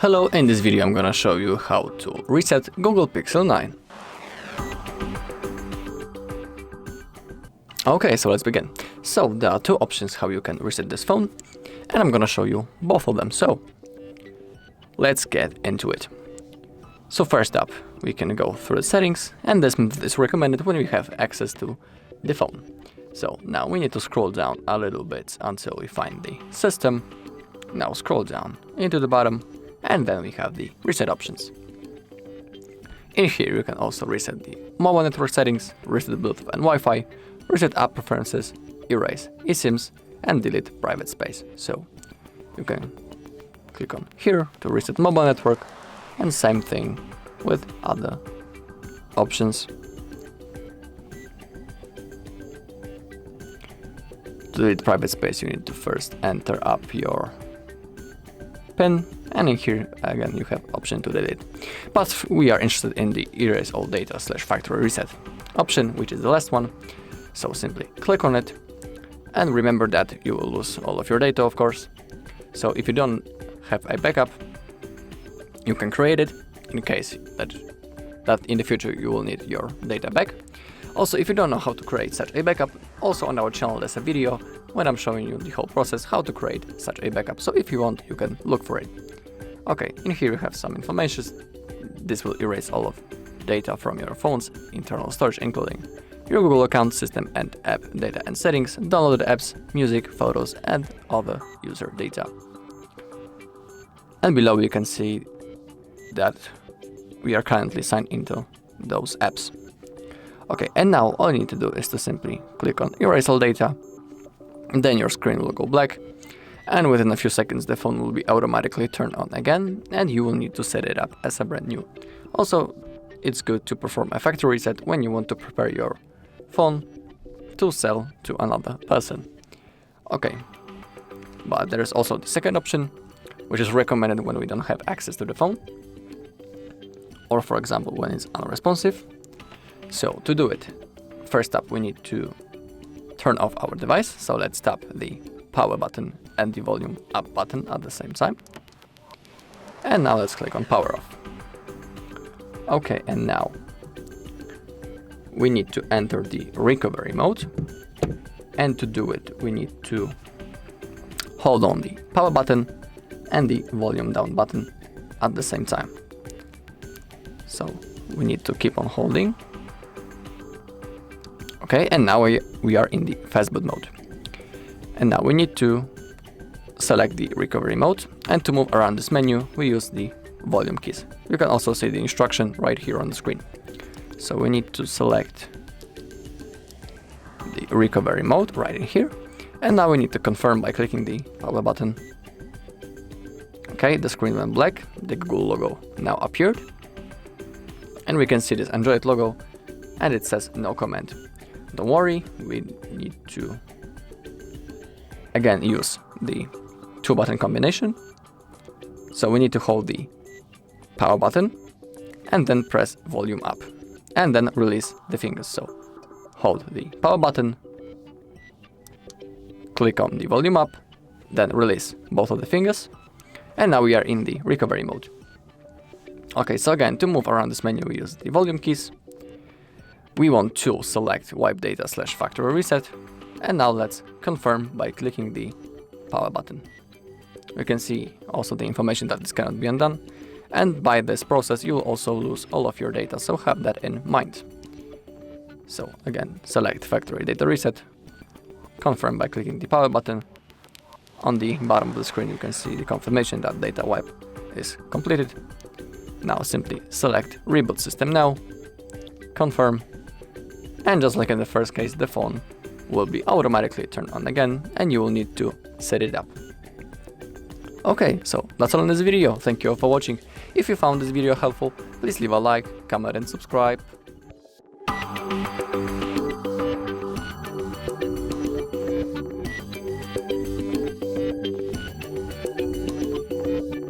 Hello, in this video I'm gonna show you how to reset Google Pixel 9. Okay, so let's begin. So there are two options how you can reset this phone, and I'm gonna show you both of them. So let's get into it. So first up, we can go through the settings, and this method is recommended when we have access to the phone. So now we need to scroll down a little bit until we find the system. Now scroll down into the bottom, and then we have the reset options. In here you can also reset the mobile network settings, reset the Bluetooth and Wi-Fi, reset app preferences, erase eSIMs, and delete private space. So you can click on here to reset mobile network, and same thing with other options. To delete private space, you need to first enter up your PIN, and in here again you have option to delete. But we are interested in the erase all data / factory reset option, which is the last one. So simply click on it, and remember that you will lose all of your data, of course. So if you don't have a backup, you can create it in case that in the future you will need your data back. Also, if you don't know how to create such a backup, also on our channel there's a video when I'm showing you the whole process how to create such a backup. So if you want, you can look for it. Okay, in here you have some information. This will erase all of data from your phone's internal storage, including your Google account, system and app data and settings, downloaded apps, music, photos and other user data. And below you can see that we are currently signed into those apps. Okay, and now all you need to do is to simply click on erase all data, and then your screen will go black, and within a few seconds the phone will be automatically turned on again, and you will need to set it up as a brand new. Also, it's good to perform a factory reset when you want to prepare your phone to sell to another person. Okay, but there is also the second option, which is recommended when we don't have access to the phone, or for example when it's unresponsive. So to do it, first up we need to turn off our device. So let's tap the power button and the volume up button at the same time. And now let's click on power off. Okay, and now we need to enter the recovery mode. And to do it, we need to hold on the power button and the volume down button at the same time. So we need to keep on holding. Okay, and now we are in the fastboot mode. And now we need to select the recovery mode, and to move around this menu we use the volume keys. You can also see the instruction right here on the screen. So we need to select the recovery mode right in here, and now we need to confirm by clicking the power button. Okay, the screen went black, the Google logo now appeared, and we can see this Android logo, and it says no comment. Don't worry, we need to again use the two button combination. So we need to hold the power button and then press volume up and then release the fingers. So hold the power button, click on the volume up, then release both of the fingers, and now we are in the recovery mode. Okay, so again, to move around this menu we use the volume keys. We want to select wipe data / factory reset, and now let's confirm by clicking the power button. We can see also the information that this cannot be undone, and by this process you will also lose all of your data, so have that in mind. So again, select factory data reset, confirm by clicking the power button. On the bottom of the screen you can see the confirmation that data wipe is completed. Now simply select reboot system now, confirm, and just like in the first case, the phone will be automatically turned on again, and you will need to set it up. Okay, so that's all in this video. Thank you all for watching. If you found this video helpful, please leave a like, comment and subscribe.